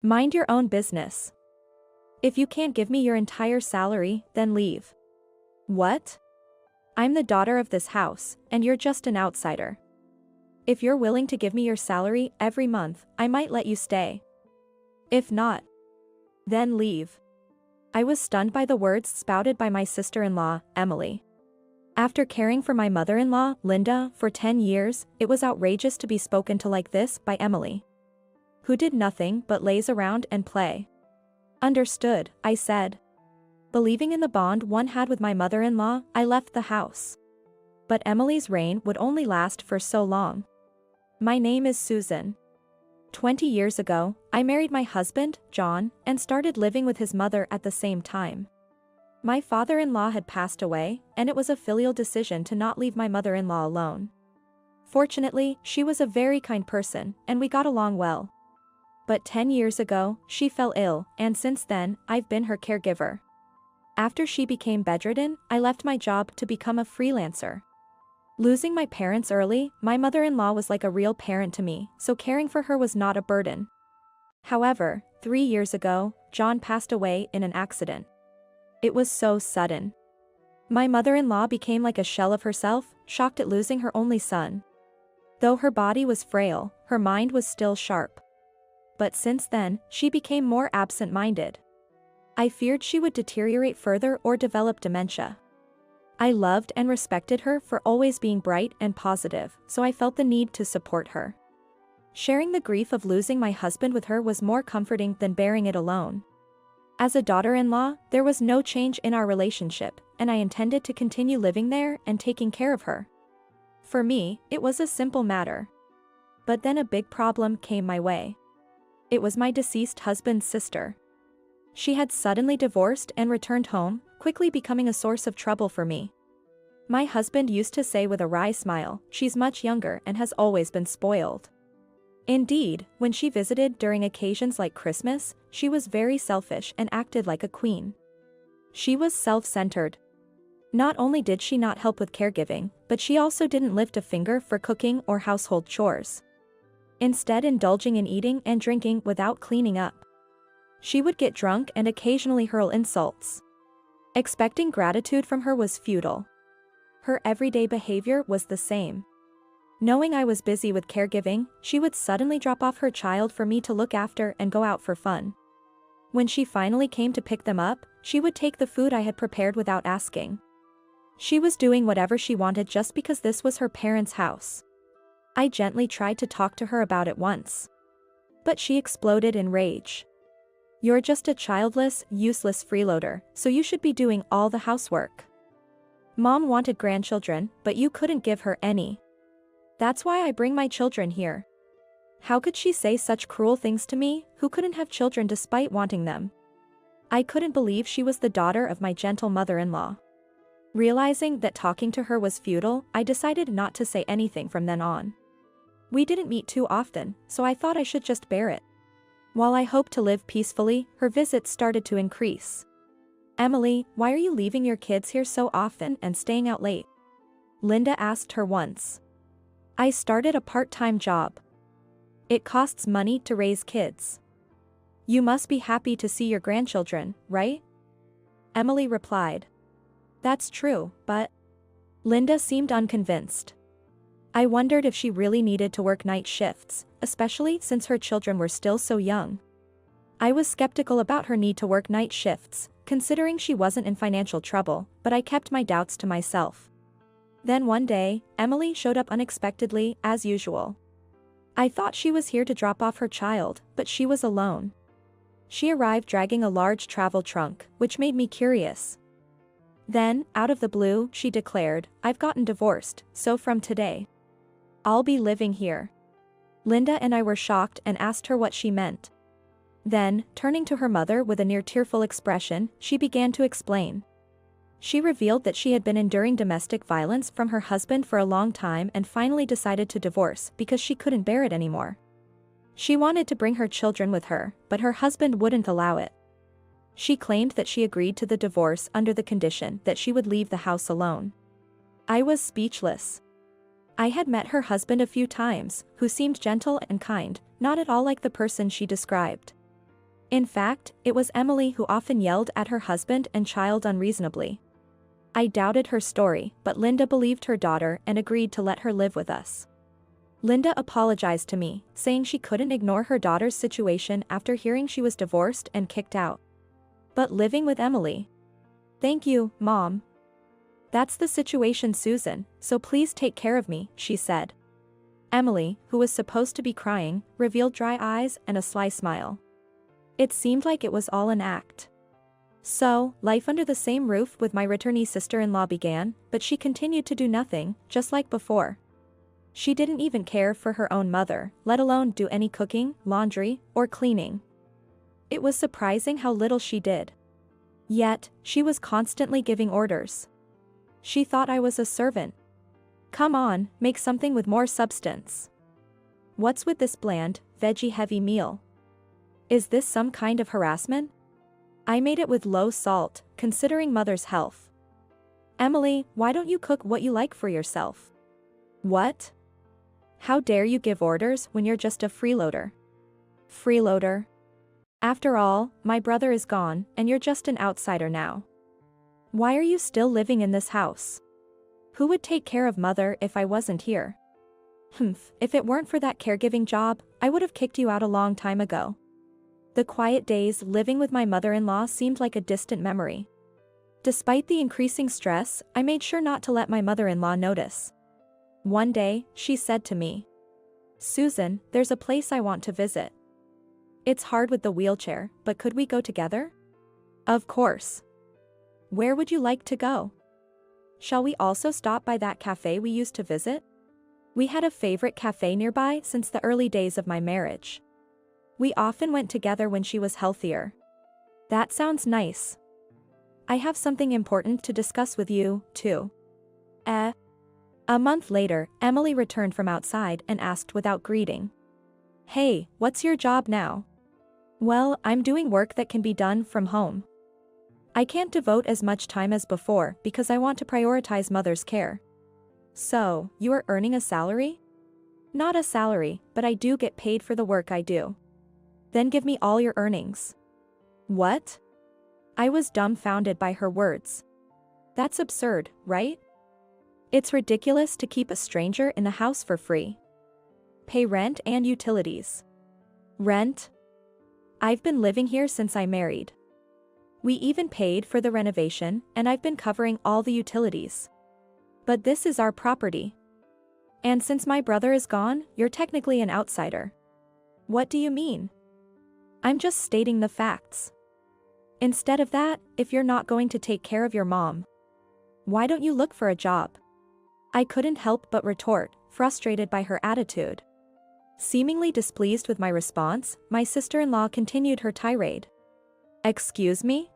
Mind your own business. If you can't give me your entire salary, then leave. What? I'm the daughter of this house, and you're just an outsider. If you're willing to give me your salary every month, I might let you stay. If not, then leave. I was stunned by the words spouted by my sister-in-law, Emily. After caring for my mother-in-law, Linda, for 10 years, it was outrageous to be spoken to like this by Emily, who did nothing but laze around and play. Understood, I said. Believing in the bond one had with my mother-in-law, I left the house. But Emily's reign would only last for so long. My name is Susan. 20 years ago, I married my husband, John, and started living with his mother at the same time. My father-in-law had passed away, and it was a filial decision to not leave my mother-in-law alone. Fortunately, she was a very kind person, and we got along well. But 10 years ago, she fell ill, and since then, I've been her caregiver. After she became bedridden, I left my job to become a freelancer. Losing my parents early, my mother-in-law was like a real parent to me, so caring for her was not a burden. However, 3 years ago, John passed away in an accident. It was so sudden. My mother-in-law became like a shell of herself, shocked at losing her only son. Though her body was frail, her mind was still sharp. But since then, she became more absent-minded. I feared she would deteriorate further or develop dementia. I loved and respected her for always being bright and positive, so I felt the need to support her. Sharing the grief of losing my husband with her was more comforting than bearing it alone. As a daughter-in-law, there was no change in our relationship, and I intended to continue living there and taking care of her. For me, it was a simple matter. But then a big problem came my way. It was my deceased husband's sister. She had suddenly divorced and returned home, quickly becoming a source of trouble for me. My husband used to say with a wry smile, "She's much younger and has always been spoiled." Indeed, when she visited during occasions like Christmas, she was very selfish and acted like a queen. She was self-centered. Not only did she not help with caregiving, but she also didn't lift a finger for cooking or household chores. Instead, indulging in eating and drinking without cleaning up. She would get drunk and occasionally hurl insults. Expecting gratitude from her was futile. Her everyday behavior was the same. Knowing I was busy with caregiving, she would suddenly drop off her child for me to look after and go out for fun. When she finally came to pick them up, she would take the food I had prepared without asking. She was doing whatever she wanted just because this was her parents' house. I gently tried to talk to her about it once. But she exploded in rage. "You're just a childless, useless freeloader, so you should be doing all the housework. Mom wanted grandchildren, but you couldn't give her any. That's why I bring my children here." How could she say such cruel things to me, who couldn't have children despite wanting them? I couldn't believe she was the daughter of my gentle mother-in-law. Realizing that talking to her was futile, I decided not to say anything from then on. We didn't meet too often, so I thought I should just bear it. While I hoped to live peacefully, her visits started to increase. "Emily, why are you leaving your kids here so often and staying out late?" Linda asked her once. "I started a part-time job. It costs money to raise kids. You must be happy to see your grandchildren, right?" Emily replied. "That's true, but..." Linda seemed unconvinced. I wondered if she really needed to work night shifts, especially since her children were still so young. I was skeptical about her need to work night shifts, considering she wasn't in financial trouble, but I kept my doubts to myself. Then one day, Emily showed up unexpectedly, as usual. I thought she was here to drop off her child, but she was alone. She arrived dragging a large travel trunk, which made me curious. Then, out of the blue, she declared, "I've gotten divorced, so from today, I'll be living here." Linda and I were shocked and asked her what she meant. Then, turning to her mother with a near tearful expression, she began to explain. She revealed that she had been enduring domestic violence from her husband for a long time and finally decided to divorce because she couldn't bear it anymore. She wanted to bring her children with her, but her husband wouldn't allow it. She claimed that she agreed to the divorce under the condition that she would leave the house alone. I was speechless. I had met her husband a few times, who seemed gentle and kind, not at all like the person she described. In fact, it was Emily who often yelled at her husband and child unreasonably. I doubted her story, but Linda believed her daughter and agreed to let her live with us. Linda apologized to me, saying she couldn't ignore her daughter's situation after hearing she was divorced and kicked out. But living with Emily? Thank you, Mom. That's the situation, Susan, so please take care of me, she said. Emily, who was supposed to be crying, revealed dry eyes and a sly smile. It seemed like it was all an act. So, life under the same roof with my returnee sister-in-law began, but she continued to do nothing, just like before. She didn't even care for her own mother, let alone do any cooking, laundry, or cleaning. It was surprising how little she did. Yet, she was constantly giving orders. She thought I was a servant. Come on, make something with more substance. What's with this bland, veggie-heavy meal? Is this some kind of harassment? I made it with low salt, considering Mother's health. Emily, why don't you cook what you like for yourself? What? How dare you give orders when you're just a freeloader? Freeloader? After all, my brother is gone, and you're just an outsider now. Why are you still living in this house? Who would take care of Mother if I wasn't here? If it weren't for that caregiving job, I would have kicked you out a long time ago. The quiet days living with my mother-in-law seemed like a distant memory. Despite the increasing stress, I made sure not to let my mother-in-law notice. One day, she said to me, "Susan, there's a place I want to visit. It's hard with the wheelchair, but could we go together?" Of course. Where would you like to go? Shall we also stop by that cafe we used to visit? We had a favorite cafe nearby since the early days of my marriage. We often went together when she was healthier. That sounds nice. I have something important to discuss with you, too. A month later, Emily returned from outside and asked without greeting. Hey, what's your job now? Well, I'm doing work that can be done from home. I can't devote as much time as before because I want to prioritize Mother's care. So, you are earning a salary? Not a salary, but I do get paid for the work I do. Then give me all your earnings. What? I was dumbfounded by her words. That's absurd, right? It's ridiculous to keep a stranger in the house for free. Pay rent and utilities. Rent? I've been living here since I married. We even paid for the renovation, and I've been covering all the utilities. But this is our property. And since my brother is gone, you're technically an outsider. What do you mean? I'm just stating the facts. Instead of that, if you're not going to take care of your mom, why don't you look for a job? I couldn't help but retort, frustrated by her attitude. Seemingly displeased with my response, my sister-in-law continued her tirade. Excuse me?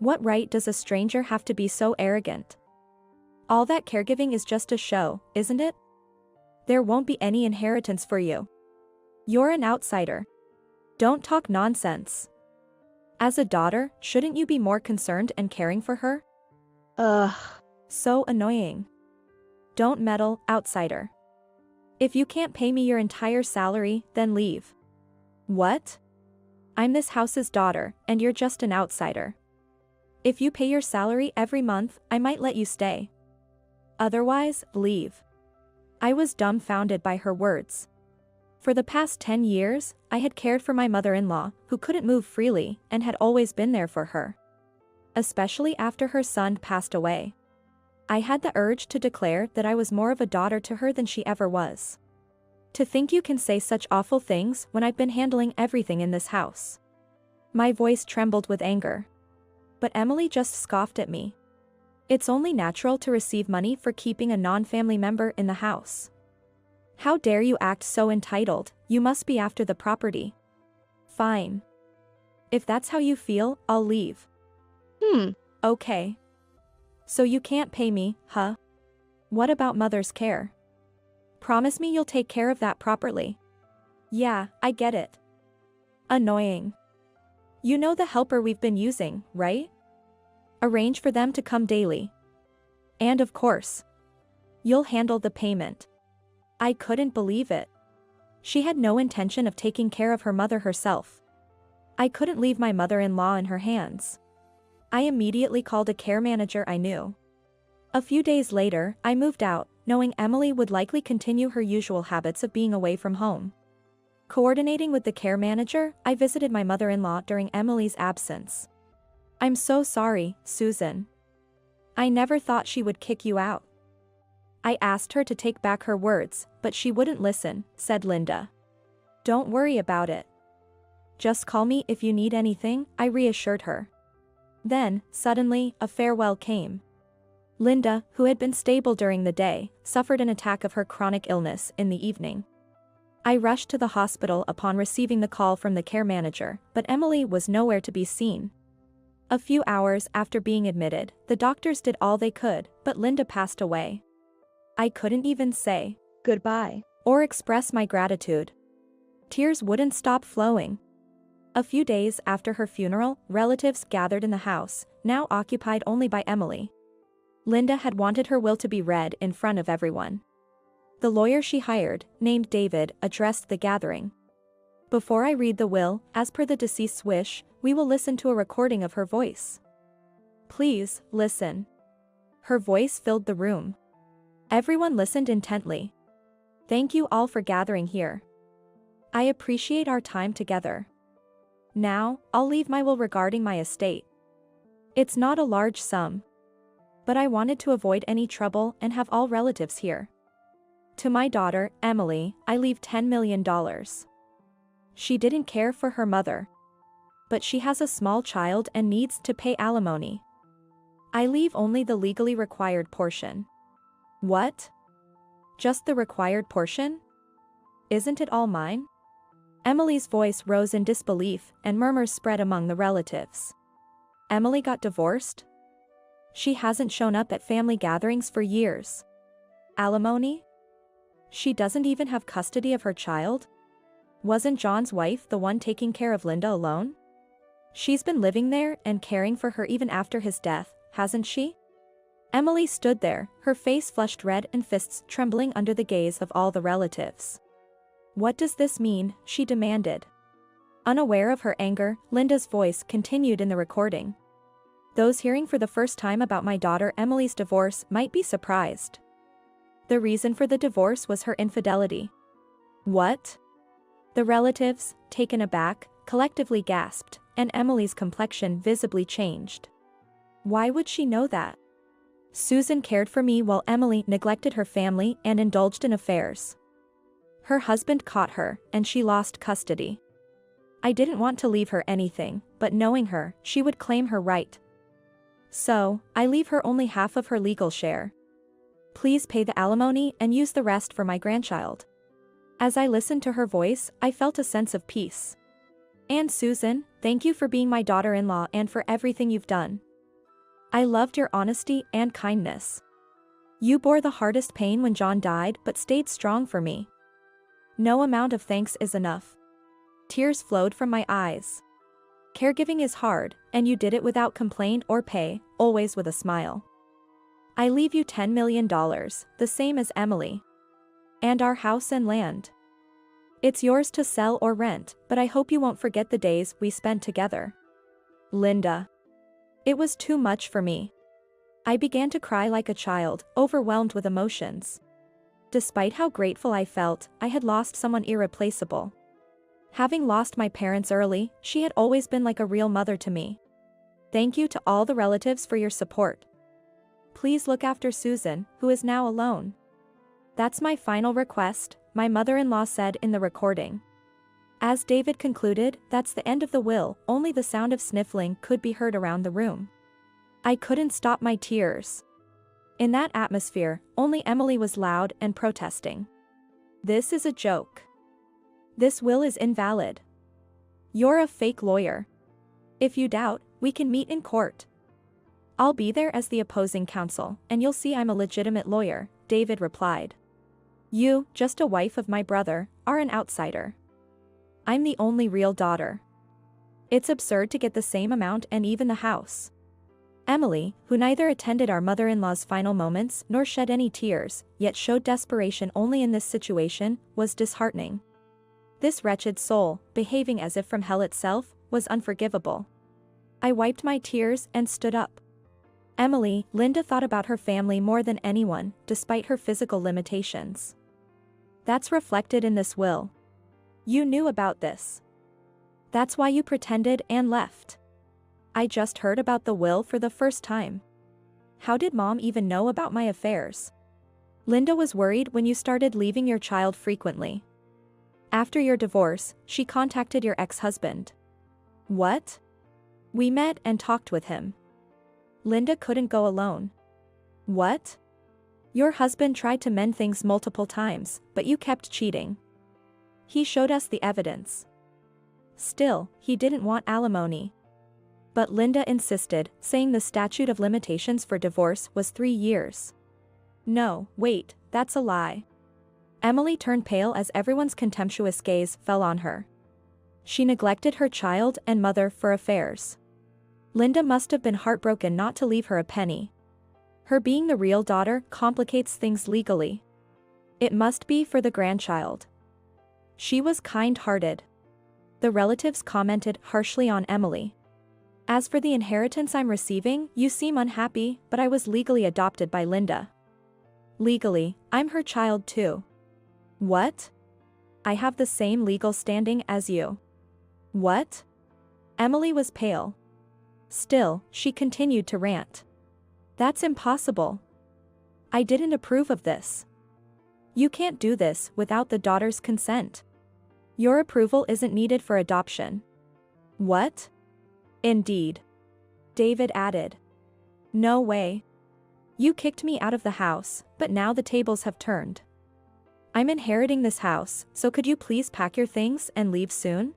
What right does a stranger have to be so arrogant? All that caregiving is just a show, isn't it? There won't be any inheritance for you. You're an outsider. Don't talk nonsense. As a daughter, shouldn't you be more concerned and caring for her? Ugh. So annoying. Don't meddle, outsider. If you can't pay me your entire salary, then leave. What? I'm this house's daughter, and you're just an outsider. If you pay your salary every month, I might let you stay. Otherwise, leave. I was dumbfounded by her words. For the past 10 years, I had cared for my mother-in-law, who couldn't move freely, and had always been there for her. Especially after her son passed away. I had the urge to declare that I was more of a daughter to her than she ever was. To think you can say such awful things when I've been handling everything in this house. My voice trembled with anger. But Emily just scoffed at me. It's only natural to receive money for keeping a non-family member in the house. How dare you act so entitled, you must be after the property. Fine. If that's how you feel, I'll leave. Okay. So you can't pay me, huh? What about Mother's care? Promise me you'll take care of that properly. Yeah, I get it. Annoying. You know the helper we've been using, right? Arrange for them to come daily. And of course, you'll handle the payment. I couldn't believe it. She had no intention of taking care of her mother herself. I couldn't leave my mother-in-law in her hands. I immediately called a care manager I knew. A few days later, I moved out, knowing Emily would likely continue her usual habits of being away from home. Coordinating with the care manager, I visited my mother-in-law during Emily's absence. "I'm so sorry, Susan. I never thought she would kick you out." I asked her to take back her words, but she wouldn't listen, said Linda. "Don't worry about it. Just call me if you need anything," I reassured her. Then, suddenly, a farewell came. Linda, who had been stable during the day, suffered an attack of her chronic illness in the evening. I rushed to the hospital upon receiving the call from the care manager, but Emily was nowhere to be seen. A few hours after being admitted, the doctors did all they could, but Linda passed away. I couldn't even say goodbye or express my gratitude. Tears wouldn't stop flowing. A few days after her funeral, relatives gathered in the house, now occupied only by Emily. Linda had wanted her will to be read in front of everyone. The lawyer she hired, named David, addressed the gathering. "Before I read the will, as per the deceased's wish, we will listen to a recording of her voice. Please, listen." Her voice filled the room. Everyone listened intently. "Thank you all for gathering here. I appreciate our time together. Now, I'll leave my will regarding my estate. It's not a large sum, but I wanted to avoid any trouble and have all relatives here. To my daughter, Emily, I leave $10 million. She didn't care for her mother, but she has a small child and needs to pay alimony. I leave only the legally required portion." "What? Just the required portion? Isn't it all mine?" Emily's voice rose in disbelief, and murmurs spread among the relatives. "Emily got divorced? She hasn't shown up at family gatherings for years. Alimony? She doesn't even have custody of her child? Wasn't John's wife the one taking care of Linda alone? She's been living there and caring for her even after his death, hasn't she?" Emily stood there, her face flushed red and fists trembling under the gaze of all the relatives. "What does this mean?" she demanded. Unaware of her anger, Linda's voice continued in the recording. "Those hearing for the first time about my daughter Emily's divorce might be surprised. The reason for the divorce was her infidelity." "What?" The relatives, taken aback, collectively gasped, and Emily's complexion visibly changed. "Why would she know that? Susan cared for me while Emily neglected her family and indulged in affairs. Her husband caught her, and she lost custody. I didn't want to leave her anything, but knowing her, she would claim her right. So, I leave her only half of her legal share. Please pay the alimony and use the rest for my grandchild." As I listened to her voice, I felt a sense of peace. "And Susan, thank you for being my daughter-in-law and for everything you've done. I loved your honesty and kindness. You bore the hardest pain when John died but stayed strong for me. No amount of thanks is enough." Tears flowed from my eyes. "Caregiving is hard, and you did it without complaint or pay, always with a smile. I leave you $10 million, the same as Emily. And our house and land. It's yours to sell or rent, but I hope you won't forget the days we spent together." Linda. It was too much for me. I began to cry like a child, overwhelmed with emotions. Despite how grateful I felt, I had lost someone irreplaceable. Having lost my parents early, she had always been like a real mother to me. Thank you to all the relatives for your support. Please look after Susan, who is now alone. That's my final request, my mother-in-law said in the recording. As David concluded, that's the end of the will, only the sound of sniffling could be heard around the room. I couldn't stop my tears. In that atmosphere, only Emily was loud and protesting. "This is a joke. This will is invalid. You're a fake lawyer. If you doubt, we can meet in court. I'll be there as the opposing counsel, and you'll see I'm a legitimate lawyer," David replied. "You, just a wife of my brother, are an outsider. I'm the only real daughter. It's absurd to get the same amount and even the house." Emily, who neither attended our mother-in-law's final moments nor shed any tears, yet showed desperation only in this situation, was disheartening. This wretched soul, behaving as if from hell itself, was unforgivable. I wiped my tears and stood up. Emily, Linda thought about her family more than anyone, despite her physical limitations. That's reflected in this will. You knew about this. That's why you pretended and left. I just heard about the will for the first time. How did Mom even know about my affairs? Linda was worried when you started leaving your child frequently. After your divorce, she contacted your ex-husband. What? We met and talked with him. Linda couldn't go alone. What? Your husband tried to mend things multiple times, but you kept cheating. He showed us the evidence. Still, he didn't want alimony. But Linda insisted, saying the statute of limitations for divorce was 3 years. No, wait, that's a lie. Emily turned pale as everyone's contemptuous gaze fell on her. She neglected her child and mother for affairs. Linda must have been heartbroken not to leave her a penny. Her being the real daughter complicates things legally. It must be for the grandchild. She was kind-hearted. The relatives commented harshly on Emily. As for the inheritance I'm receiving, you seem unhappy, but I was legally adopted by Linda. Legally, I'm her child too. What? I have the same legal standing as you. What? Emily was pale. Still, she continued to rant. That's impossible. I didn't approve of this. You can't do this without the daughter's consent. Your approval isn't needed for adoption. What? Indeed. David added. No way. You kicked me out of the house, but now the tables have turned. I'm inheriting this house, so could you please pack your things and leave soon?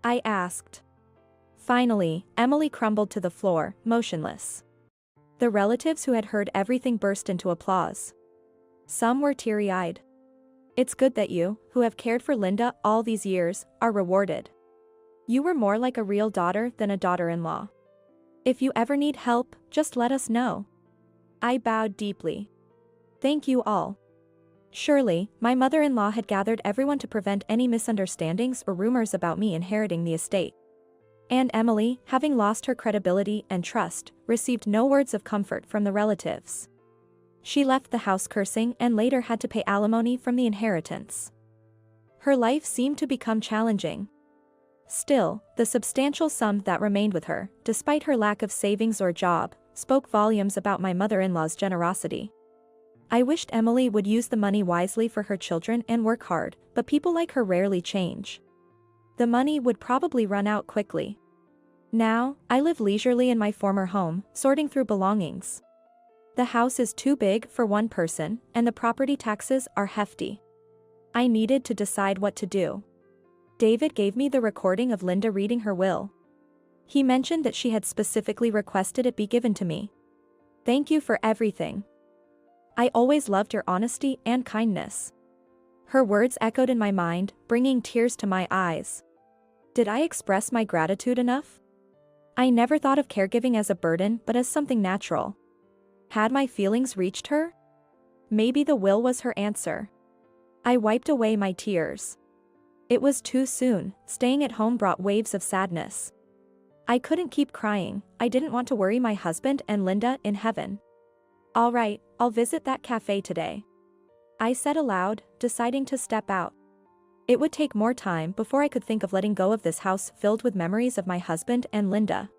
I asked. Finally, Emily crumbled to the floor, motionless. The relatives who had heard everything burst into applause. Some were teary-eyed. It's good that you, who have cared for Linda all these years, are rewarded. You were more like a real daughter than a daughter-in-law. If you ever need help, just let us know. I bowed deeply. Thank you all. Surely, my mother-in-law had gathered everyone to prevent any misunderstandings or rumors about me inheriting the estate. And Emily, having lost her credibility and trust, received no words of comfort from the relatives. She left the house cursing and later had to pay alimony from the inheritance. Her life seemed to become challenging. Still, the substantial sum that remained with her, despite her lack of savings or job, spoke volumes about my mother-in-law's generosity. I wished Emily would use the money wisely for her children and work hard, but people like her rarely change. The money would probably run out quickly. Now, I live leisurely in my former home, sorting through belongings. The house is too big for one person, and the property taxes are hefty. I needed to decide what to do. David gave me the recording of Linda reading her will. He mentioned that she had specifically requested it be given to me. Thank you for everything. I always loved your honesty and kindness. Her words echoed in my mind, bringing tears to my eyes. Did I express my gratitude enough? I never thought of caregiving as a burden but as something natural. Had my feelings reached her? Maybe the will was her answer. I wiped away my tears. It was too soon, staying at home brought waves of sadness. I couldn't keep crying, I didn't want to worry my husband and Linda in heaven. All right, I'll visit that cafe today. I said aloud, deciding to step out. It would take more time before I could think of letting go of this house filled with memories of my husband and Linda.